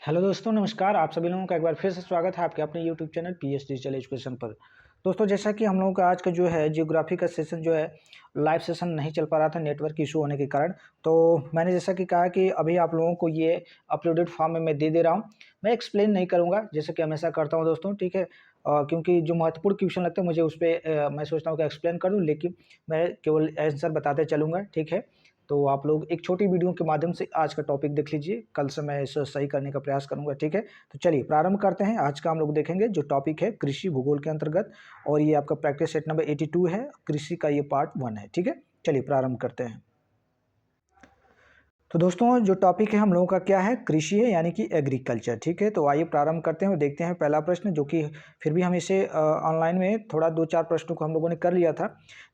Hello दोस्तों, नमस्कार। आप सभी लोगों का एक बार फिर से स्वागत है आपके अपने YouTube channel PS digital education पर। दोस्तों, जैसा कि हम लोगों का आज का जो है जियोग्राफी का सेशन जो है लाइव सेशन नहीं चल पा रहा था नेटवर्क इशू होने के कारण। तो मैंने जैसा कि कहा कि अभी आप लोगों को ये अपलोडेड फॉर्म में मैं दे रहा हूँ। मैं एक्सप्लेन नहीं करूँगा जैसे कि हमेशा करता हूँ दोस्तों, ठीक है। क्योंकि जो महत्वपूर्ण क्वेश्चन लगता है मुझे उस पर मैं सोचता हूँ कि एक्सप्लेन कर दूँ, लेकिन मैं केवल आंसर बताते चलूँगा, ठीक है। तो आप लोग एक छोटी वीडियो के माध्यम से आज का टॉपिक देख लीजिए, कल से मैं इसे सही करने का प्रयास करूंगा, ठीक है। तो चलिए प्रारंभ करते हैं। आज का हम लोग देखेंगे जो टॉपिक है कृषि भूगोल के अंतर्गत, और ये आपका प्रैक्टिस सेट नंबर 82 है, कृषि का ये पार्ट 1 है, ठीक है। चलिए प्रारंभ करते हैं। तो दोस्तों, जो टॉपिक है हम लोगों का क्या है, कृषि है, यानी कि एग्रीकल्चर, ठीक है। तो आइए प्रारंभ करते हैं और देखते हैं पहला प्रश्न, जो कि फिर भी हम इसे ऑनलाइन में थोड़ा 2-4 प्रश्नों को हम लोगों ने कर लिया था।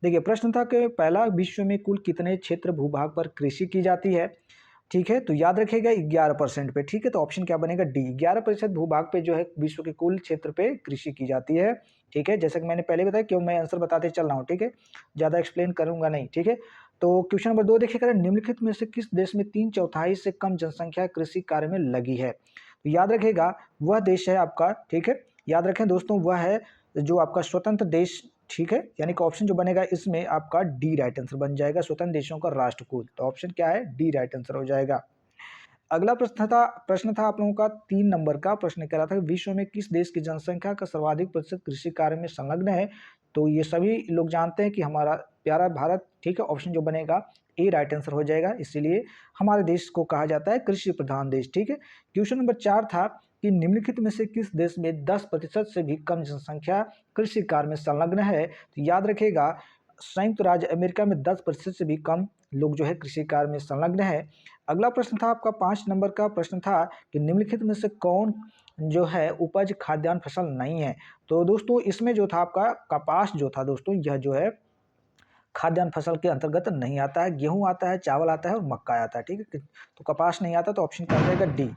देखिए, प्रश्न था कि पहला, विश्व में कुल कितने क्षेत्र भूभाग पर कृषि की जाती है, ठीक है। तो याद रखिएगा 11% पे, ठीक है। तो ऑप्शन क्या बनेगा, डी। 11% भूभाग पे जो है विश्व के कुल क्षेत्र पे कृषि की जाती है, ठीक है। जैसा कि मैंने पहले बताया, क्यों मैं आंसर बताते चल रहा हूँ, ठीक है, ज़्यादा एक्सप्लेन करूंगा नहीं, ठीक है। तो क्वेश्चन नंबर 2 देखिएगा, निम्नलिखित में से किस देश में 3/4 से कम जनसंख्या कृषि कार्य में लगी है। तो याद रखिएगा वह देश है आपका, ठीक है, याद रखें दोस्तों, वह है जो आपका स्वतंत्र देश, ठीक है। यानी कि ऑप्शन जो बनेगा इसमें आपका डी राइट आंसर बन जाएगा, स्वतंत्र देशों का राष्ट्रकूल। तो ऑप्शन क्या है, डी राइट आंसर हो जाएगा। अगला प्रश्न था आप लोगों का 3 नंबर का प्रश्न कह रहा था कि विश्व में किस देश की जनसंख्या का सर्वाधिक प्रतिशत कृषि कार्य में संलग्न है। तो ये सभी लोग जानते हैं कि हमारा प्यारा भारत, ठीक है। ऑप्शन जो बनेगा ए राइट आंसर हो जाएगा, इसीलिए हमारे देश को कहा जाता है कृषि प्रधान देश, ठीक है। क्वेश्चन नंबर 4 था कि निम्नलिखित में से किस देश में 10% से भी कम जनसंख्या कृषि कार्य में संलग्न है। तो याद रखिएगा संयुक्त राज्य अमेरिका में 10% से भी कम लोग जो है कृषि कार्य में संलग्न है। अगला प्रश्न था आपका 5 नंबर का प्रश्न था कि निम्नलिखित में से कौन जो है उपज खाद्यान्न फसल नहीं है। तो दोस्तों, इसमें जो था आपका कपास जो था दोस्तों, यह जो है खाद्यान्न फसल के अंतर्गत नहीं आता है। गेहूं आता है, चावल आता है और मक्का आता है, ठीक है। तो कपास नहीं आता, तो ऑप्शन क्या हो जाएगा, डी।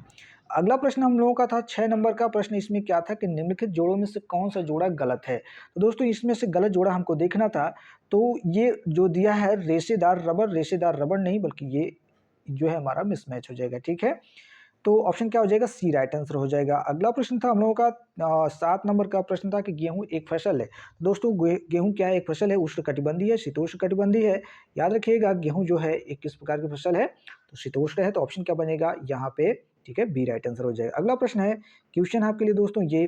अगला प्रश्न हम लोगों का था 6 नंबर का प्रश्न, इसमें क्या था कि निम्नलिखित जोड़ों में से कौन सा जोड़ा गलत है। तो दोस्तों, इसमें से गलत जोड़ा हमको देखना था। तो ये जो दिया है रेशेदार रबर नहीं, बल्कि ये जो है हमारा मिसमैच हो जाएगा, ठीक है। तो ऑप्शन क्या हो जाएगा, सी राइट आंसर हो जाएगा। अगला प्रश्न था हम लोगों का 7 नंबर का प्रश्न था कि गेहूं एक फसल है। दोस्तों, गेहूं क्या है, एक फसल है, उष्णकटिबंधीय है, शीतोष्णकटिबंधीय है। याद रखिएगा गेहूं जो है एक किस प्रकार की फसल है, तो शीतोष्ण है। तो ऑप्शन क्या बनेगा यहाँ पे, ठीक है, बी राइट आंसर हो जाएगा। अगला प्रश्न है, क्वेश्चन है आपके लिए दोस्तों ये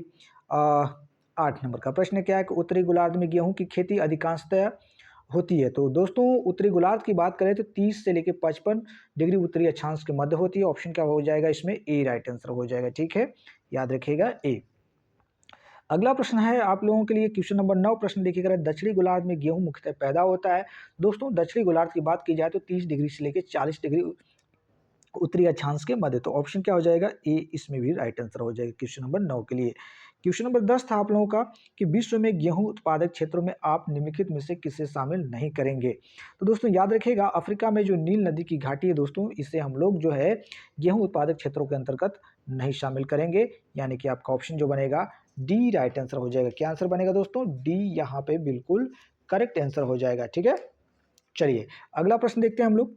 8 नंबर का प्रश्न क्या है कि उत्तरी गोलार्ध में गेहूं की खेती अधिकांशतः होती है। तो दोस्तों, उत्तरी गोलार्ध की बात करें तो 30 से लेकर 55 डिग्री उत्तरी अक्षांश के मध्य होती है। ऑप्शन क्या हो जाएगा इसमें, ए राइट आंसर हो जाएगा, ठीक है। याद रखिएगा ए। अगला प्रश्न है आप लोगों के लिए क्वेश्चन नंबर 9 प्रश्न देखिएगा, दक्षिणी गोलार्ध में गेहूं मुख्यतः पैदा होता है। दोस्तों, दक्षिणी गोलार्ध की बात की जाए तो 30 डिग्री से लेकर 40 डिग्री उत्तरी अक्षांश के मध्य। तो ऑप्शन क्या हो जाएगा, ए इसमें भी राइट आंसर हो जाएगा क्वेश्चन नंबर 9 के लिए। क्वेश्चन नंबर 10 था आप लोगों का कि विश्व में गेहूं उत्पादक क्षेत्रों में आप निम्नलिखित में से किसे शामिल नहीं करेंगे। तो दोस्तों, याद रखिएगा अफ्रीका में जो नील नदी की घाटी है दोस्तों, इसे हम लोग जो है गेहूं उत्पादक क्षेत्रों के अंतर्गत नहीं शामिल करेंगे। यानी कि आपका ऑप्शन जो बनेगा डी राइट आंसर हो जाएगा। क्या आंसर बनेगा दोस्तों, डी यहाँ पे बिल्कुल करेक्ट आंसर हो जाएगा, ठीक है। चलिए अगला प्रश्न देखते हैं हम लोग।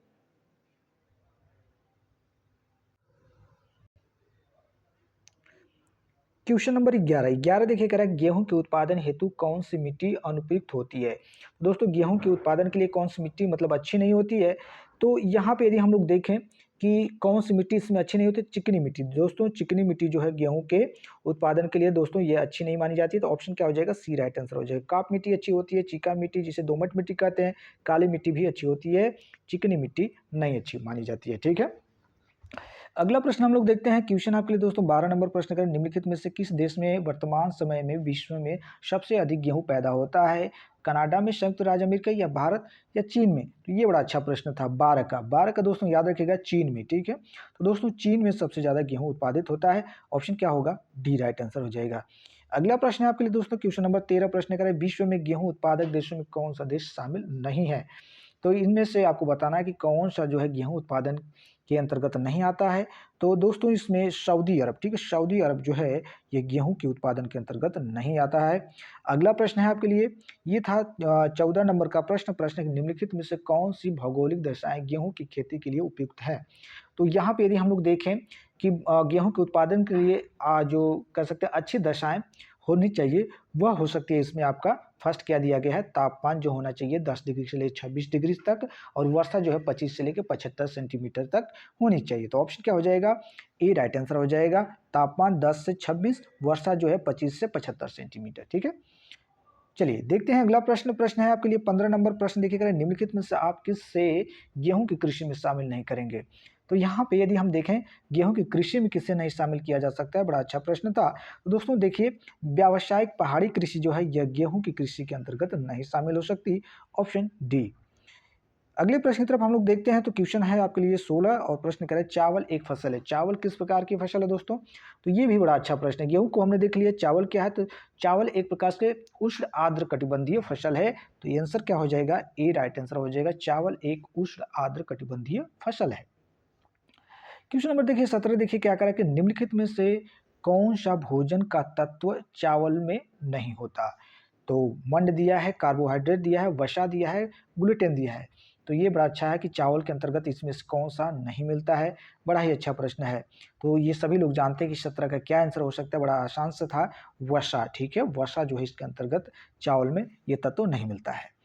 क्वेश्चन नंबर 11 देखिए, कह रहा है गेहूं के उत्पादन हेतु कौन सी मिट्टी अनुपयुक्त होती है। दोस्तों, गेहूं के उत्पादन के लिए कौन सी मिट्टी मतलब अच्छी नहीं होती है। तो यहाँ पे यदि हम लोग देखें कि कौन सी मिट्टी इसमें अच्छी नहीं होती, चिकनी मिट्टी। दोस्तों, चिकनी मिट्टी जो है गेहूं के उत्पादन के लिए दोस्तों ये अच्छी नहीं मानी जाती है। तो ऑप्शन क्या हो जाएगा, सी राइट आंसर हो जाएगा। काप मिट्टी अच्छी होती है, चीका मिट्टी जिसे दोमट मिट्टी कहते हैं, काली मिट्टी भी अच्छी होती है, चिकनी मिट्टी नहीं अच्छी मानी जाती है, ठीक है। अगला प्रश्न हम लोग देखते हैं, क्वेश्चन आपके लिए दोस्तों 12 नंबर प्रश्न करें, निम्नलिखित में से किस देश में वर्तमान समय में विश्व में सबसे अधिक गेहूं पैदा होता है। कनाडा में, संयुक्त राज्य अमेरिका, या भारत, या चीन में। तो ये बड़ा अच्छा प्रश्न था। 12 का दोस्तों याद रखिएगा चीन में, ठीक है। तो दोस्तों, चीन में सबसे ज्यादा गेहूं उत्पादित होता है। ऑप्शन क्या होगा, डी राइट आंसर हो जाएगा। अगला प्रश्न है आपके लिए दोस्तों क्वेश्चन नंबर 13 प्रश्न करें, विश्व में गेहूं उत्पादक देशों में कौन सा देश शामिल नहीं है। तो इनमें से आपको बताना है कि कौन सा जो है गेहूं उत्पादन के अंतर्गत नहीं आता है। तो दोस्तों, इसमें सऊदी अरब, ठीक है, सऊदी अरब जो है ये गेहूं के उत्पादन के अंतर्गत नहीं आता है। अगला प्रश्न है आपके लिए, ये था 14 नंबर का प्रश्न निम्नलिखित में से कौन सी भौगोलिक दशाएं गेहूं की खेती के लिए उपयुक्त है। तो यहाँ पे यदि हम लोग देखें कि गेहूँ के उत्पादन के लिए जो कह सकते हैं अच्छी दशाएँ होनी चाहिए, वह हो सकती है इसमें आपका फर्स्ट क्या दिया गया है, तापमान जो होना चाहिए 10 डिग्री से लेकर 26 डिग्री तक, और वर्षा जो है 25 से लेकर 75 सेंटीमीटर तक होनी चाहिए। तो ऑप्शन क्या हो जाएगा, ए राइट आंसर हो जाएगा। तापमान 10 से 26, वर्षा जो है 25 से 75 सेंटीमीटर। ठीक है, चलिए देखते हैं अगला प्रश्न। प्रश्न है आपके लिए 15 नंबर प्रश्न। देखिएगा, निम्नलिखित में से आप किससे गेहूं की कृषि में शामिल नहीं करेंगे। तो यहाँ पे यदि हम देखें गेहूं की कृषि में किससे नहीं शामिल किया जा सकता है, बड़ा अच्छा प्रश्न था। तो दोस्तों देखिए, व्यावसायिक पहाड़ी कृषि जो है यह गेहूं की कृषि के अंतर्गत नहीं शामिल हो सकती, ऑप्शन डी। अगले प्रश्न की तरफ हम लोग देखते हैं। तो क्वेश्चन है आपके लिए 16 और प्रश्न करें, चावल एक फसल है। चावल किस प्रकार की फसल है दोस्तों, तो ये भी बड़ा अच्छा प्रश्न है। गेहूं को हमने देख लिया, चावल क्या है, तो चावल एक प्रकार से उष्ण आर्द्र कटिबंधीय फसल है। तो ये आंसर क्या हो जाएगा, ए राइट आंसर हो जाएगा। चावल एक उष्ण आर्द्र कटिबंधीय फसल है। क्वेश्चन नंबर देखिए 17, देखिए क्या करा कि निम्नलिखित में से कौन सा भोजन का तत्व चावल में नहीं होता। तो मंड दिया है, कार्बोहाइड्रेट दिया है, वसा दिया है, ग्लूटेन दिया है। तो ये बड़ा अच्छा है कि चावल के अंतर्गत इसमें से कौन सा नहीं मिलता है। बड़ा ही अच्छा प्रश्न है। तो ये सभी लोग जानते हैं कि 17 का क्या आंसर हो सकता है, बड़ा आसान से था, वसा। ठीक है, वसा जो है इसके अंतर्गत चावल में ये तत्व नहीं मिलता है।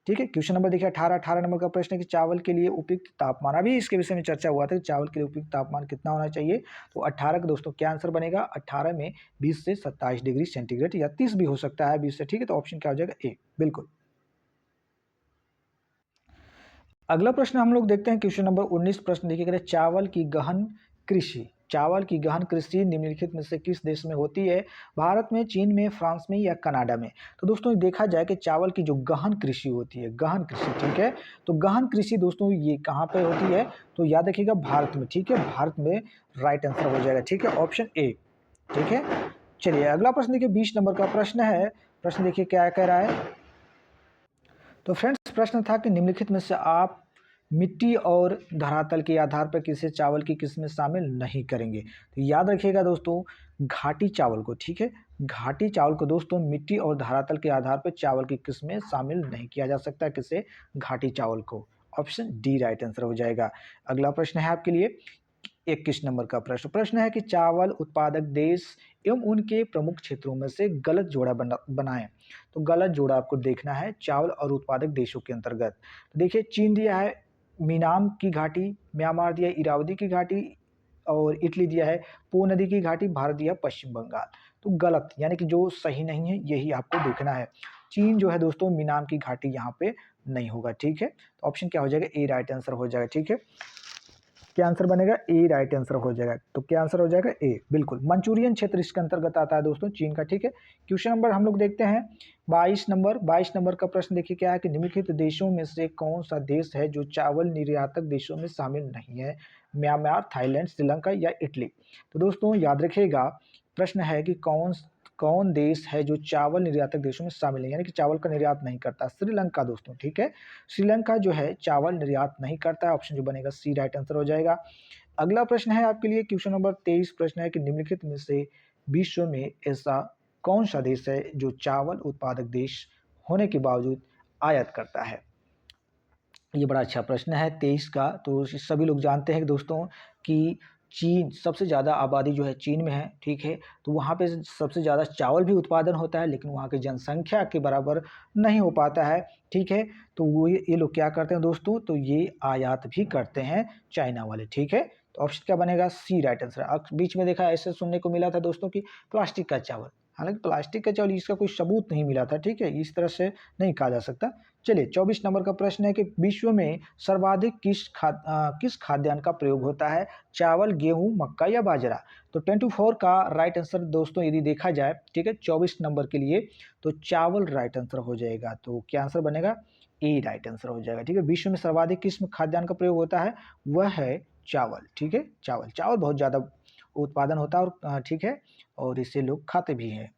ठीक है, क्वेश्चन नंबर देखिए 18 नंबर का प्रश्न है कि चावल के लिए उपयुक्त तापमान, अभी इसके विषय में चर्चा हुआ था कि चावल के लिए उपयुक्त तापमान कितना होना चाहिए। तो 18 का दोस्तों क्या आंसर बनेगा, 18 में 20 से 27 डिग्री सेंटीग्रेड या 30 भी हो सकता है 20 से। ठीक है, तो ऑप्शन क्या हो जाएगा, ए बिल्कुल। अगला प्रश्न हम लोग देखते हैं क्वेश्चन नंबर 19। प्रश्न देखिए, चावल की गहन कृषि, चावल की गहन कृषि निम्नलिखित में से किस देश में होती है, भारत में, चीन में, फ्रांस में या कनाडा में। तो दोस्तों देखा जाए कि चावल की जो गहन कृषि होती है, गहन कृषि, ठीक है, तो गहन कृषि दोस्तों ये कहाँ पे होती है, तो याद रखिएगा भारत में। ठीक है, भारत में राइट आंसर हो जाएगा। ठीक है, ऑप्शन ए। ठीक है, चलिए अगला प्रश्न देखिए 20 नंबर का प्रश्न है। प्रश्न देखिए क्या कह रहा है। तो फ्रेंड्स प्रश्न था कि निम्नलिखित में से आप मिट्टी और धरातल के आधार पर किसी चावल की किस्म में शामिल नहीं करेंगे। तो याद रखिएगा दोस्तों, घाटी चावल को, ठीक है, घाटी चावल को दोस्तों मिट्टी और धरातल के आधार पर चावल की किस्म में शामिल नहीं किया जा सकता। किसे, घाटी चावल को। ऑप्शन डी राइट आंसर हो जाएगा। अगला प्रश्न है आपके लिए 21 नंबर का प्रश्न। प्रश्न है कि चावल उत्पादक देश एवं उनके प्रमुख क्षेत्रों में से गलत जोड़ा बनाएं। तो गलत जोड़ा आपको देखना है चावल और उत्पादक देशों के अंतर्गत। तो देखिए, चीन दिया है मीनाम की घाटी, म्यांमार दिया है इरावदी की घाटी, और इटली दिया है पो नदी की घाटी, भारत दिया पश्चिम बंगाल। तो गलत यानी कि जो सही नहीं है यही आपको देखना है। चीन जो है दोस्तों मीनाम की घाटी यहाँ पे नहीं होगा। ठीक है, तो ऑप्शन क्या हो जाएगा, ए राइट आंसर हो जाएगा। ठीक है, क्या आंसर बनेगा, ए राइट आंसर हो जाएगा। तो क्या आंसर हो जाएगा, ए बिल्कुल। मंचूरियन क्षेत्र इसके अंतर्गत आता है दोस्तों, चीन का। ठीक है, क्वेश्चन नंबर हम लोग देखते हैं 22 नंबर का प्रश्न देखिए क्या है कि निम्नलिखित देशों में से कौन सा देश है जो चावल निर्यातक देशों में शामिल नहीं है, म्यांमार, थाईलैंड, श्रीलंका या इटली। तो दोस्तों याद रखिएगा, प्रश्न है कि कौन कौन देश है जो चावल निर्यातक देशों में शामिल नहीं, यानी कि चावल का निर्यात नहीं करता। श्रीलंका दोस्तों। ठीक है, श्रीलंका जो है चावल निर्यात नहीं करता है। ऑप्शन जो बनेगा सी राइट आंसर हो जाएगा। अगला प्रश्न है आपके लिए क्वेश्चन नंबर 23। प्रश्न है कि निम्नलिखित में से विश्व में ऐसा कौन सा देश है जो चावल उत्पादक देश होने के बावजूद आयात करता है। ये बड़ा अच्छा प्रश्न है 23 का। तो सभी लोग जानते हैं दोस्तों कि चीन, सबसे ज़्यादा आबादी जो है चीन में है। ठीक है, तो वहाँ पे सबसे ज़्यादा चावल भी उत्पादन होता है, लेकिन वहाँ की जनसंख्या के बराबर नहीं हो पाता है। ठीक है, तो वो ये लोग क्या करते हैं दोस्तों, तो ये आयात भी करते हैं चाइना वाले। ठीक है, तो ऑप्शन क्या बनेगा, सी राइट आंसर। बीच में देखा ऐसे सुनने को मिला था दोस्तों कि प्लास्टिक का चावल, हालांकि प्लास्टिक का चावल इसका कोई सबूत नहीं मिला था। ठीक है, इस तरह से नहीं कहा जा सकता। चलिए 24 नंबर का प्रश्न है कि विश्व में सर्वाधिक किस खाद्यान्न का प्रयोग होता है, चावल, गेहूं, मक्का या बाजरा। तो 24 का राइट आंसर दोस्तों यदि देखा जाए, ठीक है, 24 नंबर के लिए तो चावल राइट आंसर हो जाएगा। तो क्या आंसर बनेगा, ए राइट आंसर हो जाएगा। ठीक है, विश्व में सर्वाधिक किस खाद्यान्न का प्रयोग होता है, वह है चावल। ठीक है, चावल चावल बहुत ज़्यादा उत्पादन होता है, और ठीक है, और इसे लोग खाते भी हैं।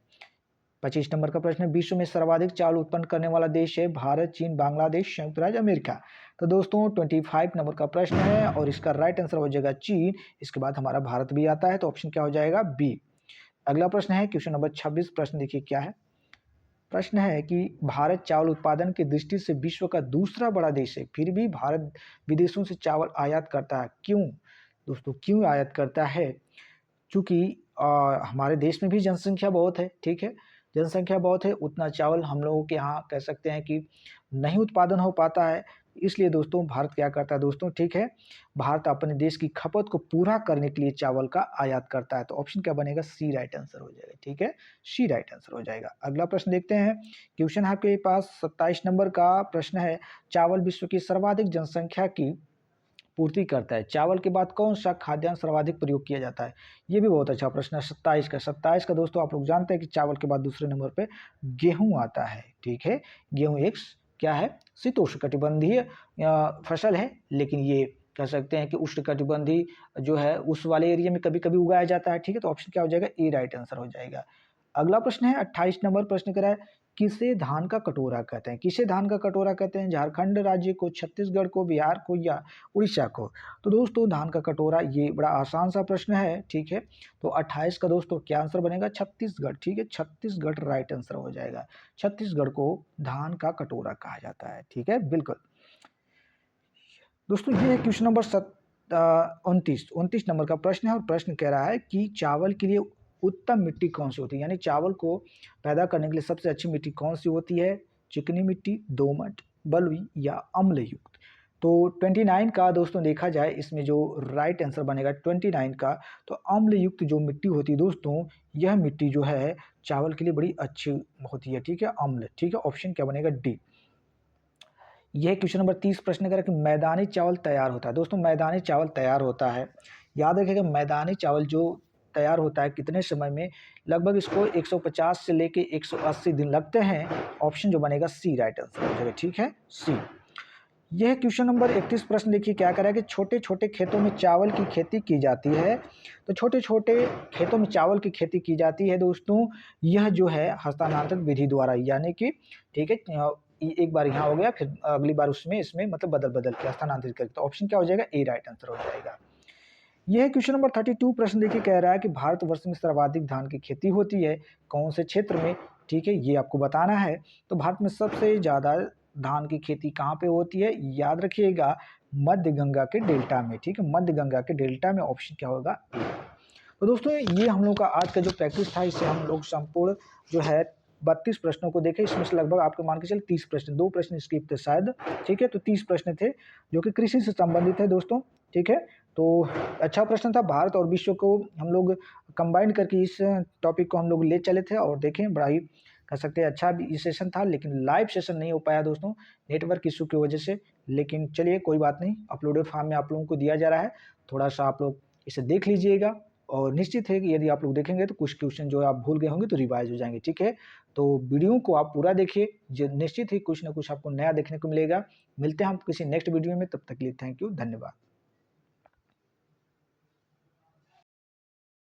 25 नंबर का प्रश्न है, विश्व में सर्वाधिक चावल उत्पन्न करने वाला देश है भारत, चीन, बांग्लादेश, संयुक्त राज्य अमेरिका। तो दोस्तों 25 नंबर का प्रश्न है और इसका राइट आंसर हो जाएगा चीन। इसके बाद हमारा भारत भी आता है, तो ऑप्शन क्या हो जाएगा, बी। अगला प्रश्न है क्वेश्चन नंबर 26। प्रश्न देखिए क्या है। प्रश्न है कि भारत चावल उत्पादन की दृष्टि से विश्व का दूसरा बड़ा देश है, फिर भी भारत विदेशों से चावल आयात करता है, क्यों। दोस्तों क्यों आयात करता है? चूँकि हमारे देश में भी जनसंख्या बहुत है, ठीक है? जनसंख्या बहुत है, उतना चावल हम लोगों के यहाँ कह सकते हैं कि नहीं उत्पादन हो पाता है। इसलिए दोस्तों भारत क्या करता है दोस्तों, ठीक है? भारत अपने देश की खपत को पूरा करने के लिए चावल का आयात करता है। तो ऑप्शन क्या बनेगा? सी राइट आंसर हो जाएगा, ठीक है? सी राइट आंसर हो जाएगा। अगला प्रश्न देखते हैं। क्वेश्चन आपके पास 27 नंबर का प्रश्न है, चावल विश्व की सर्वाधिक जनसंख्या की पूर्ति करता है। चावल के बाद कौन-सा खाद्यान्न सर्वाधिक प्रयोग किया जाता है? ये भी बहुत अच्छा प्रश्न है 27 का। 27 का दोस्तों आप लोग जानते हैं कि चावल के बाद दूसरे नंबर पे गेहूँ आता है, ठीक है? गेहूँ एक क्या है? शीतोष्णकटिबंधीय फसल है, लेकिन ये कह सकते हैं कि उष्णकटिबंधीय जो है उस वाले एरिया में कभी-कभी उगाया जाता है, ठीक है? तो ऑप्शन क्या हो जाएगा? ए राइट आंसर हो जाएगा। अगला प्रश्न है 28 नंबर प्रश्न कह रहा है, किसे धान का कटोरा कहते हैं? किसे धान का कटोरा कहते हैं? झारखंड राज्य को, छत्तीसगढ़ को, बिहार को या उड़ीसा को? तो दोस्तों धान का कटोरा ये बड़ा आसान सा प्रश्न है, ठीक है? तो 28 का दोस्तों क्या आंसर बनेगा? छत्तीसगढ़, ठीक है? छत्तीसगढ़ राइट आंसर हो जाएगा। छत्तीसगढ़ को धान का कटोरा कहा जाता है, ठीक है? बिल्कुल। दोस्तों ये है क्वेश्चन नंबर 29 नंबर का प्रश्न है और प्रश्न कह रहा है कि चावल के लिए उत्तम मिट्टी कौन सी होती है? यानी चावल को पैदा करने के लिए सबसे अच्छी मिट्टी कौन सी होती है? चिकनी मिट्टी, दोमट, बलुई या अम्ल युक्त? तो 29 का दोस्तों देखा जाए इसमें जो राइट आंसर बनेगा 29 का, तो अम्ल युक्त जो मिट्टी होती है दोस्तों, यह मिट्टी जो है चावल के लिए बड़ी अच्छी होती है, ठीक है? अम्ल, ठीक है? ऑप्शन क्या बनेगा? डी। यह क्वेश्चन नंबर 30 प्रश्न करें कि मैदानी चावल तैयार होता है। दोस्तों मैदानी चावल तैयार होता है, याद रखिएगा मैदानी चावल जो तैयार होता है कितने समय में? लगभग इसको 150 से लेके 180 दिन लगते हैं। ऑप्शन जो बनेगा सी राइट आंसर हो जाएगा, ठीक है? सी। यह क्वेश्चन नंबर 31 प्रश्न देखिए क्या कह रहा है कि छोटे-छोटे खेतों में चावल की खेती की जाती है। तो छोटे-छोटे खेतों में चावल की खेती की जाती है दोस्तों, यह जो है हस्तांतरण विधि द्वारा, यानी कि ठीक है एक बार यहाँ हो गया फिर अगली बार उसमें इसमें मतलब बदल-बदल के हस्तांतरित करके। तो ऑप्शन क्या हो जाएगा? ए राइट आंसर हो जाएगा। यह क्वेश्चन नंबर 32 प्रश्न देखिए कह रहा है कि भारतवर्ष में सर्वाधिक धान की खेती होती है कौन से क्षेत्र में? ठीक है, ये आपको बताना है। तो भारत में सबसे ज़्यादा धान की खेती कहाँ पे होती है? याद रखिएगा मध्य गंगा के डेल्टा में, ठीक है? मध्य गंगा के डेल्टा में ऑप्शन क्या होगा? ए। तो दोस्तों ये हम लोग का आज का जो प्रैक्टिस था इससे हम लोग संपूर्ण जो है 32 प्रश्नों को देखे, इसमें से लगभग आपको मान के चलिए 30 प्रश्न, 2 प्रश्न स्किप थे शायद, ठीक है? तो 30 प्रश्न थे जो कि कृषि से संबंधित है दोस्तों, ठीक है? तो अच्छा प्रश्न था, भारत और विश्व को हम लोग कंबाइन करके इस टॉपिक को हम लोग ले चले थे और देखें बड़ा ही कह सकते हैं अच्छा भी ये सेशन था, लेकिन लाइव सेशन नहीं हो पाया दोस्तों नेटवर्क इशू की वजह से। लेकिन चलिए कोई बात नहीं, अपलोडेड फॉर्म में आप लोगों को दिया जा रहा है, थोड़ा-सा आप लोग इसे देख लीजिएगा और निश्चित है कि यदि आप लोग देखेंगे तो कुछ क्वेश्चन जो आप भूल गए होंगे तो रिवाइज़ हो जाएँगे, ठीक है? तो वीडियो को आप पूरा देखिए, ज निश्चित ही कुछ न कुछ आपको नया देखने को मिलेगा। मिलते हैं हम किसी नेक्स्ट वीडियो में, तब तक के लिए थैंक यू, धन्यवाद।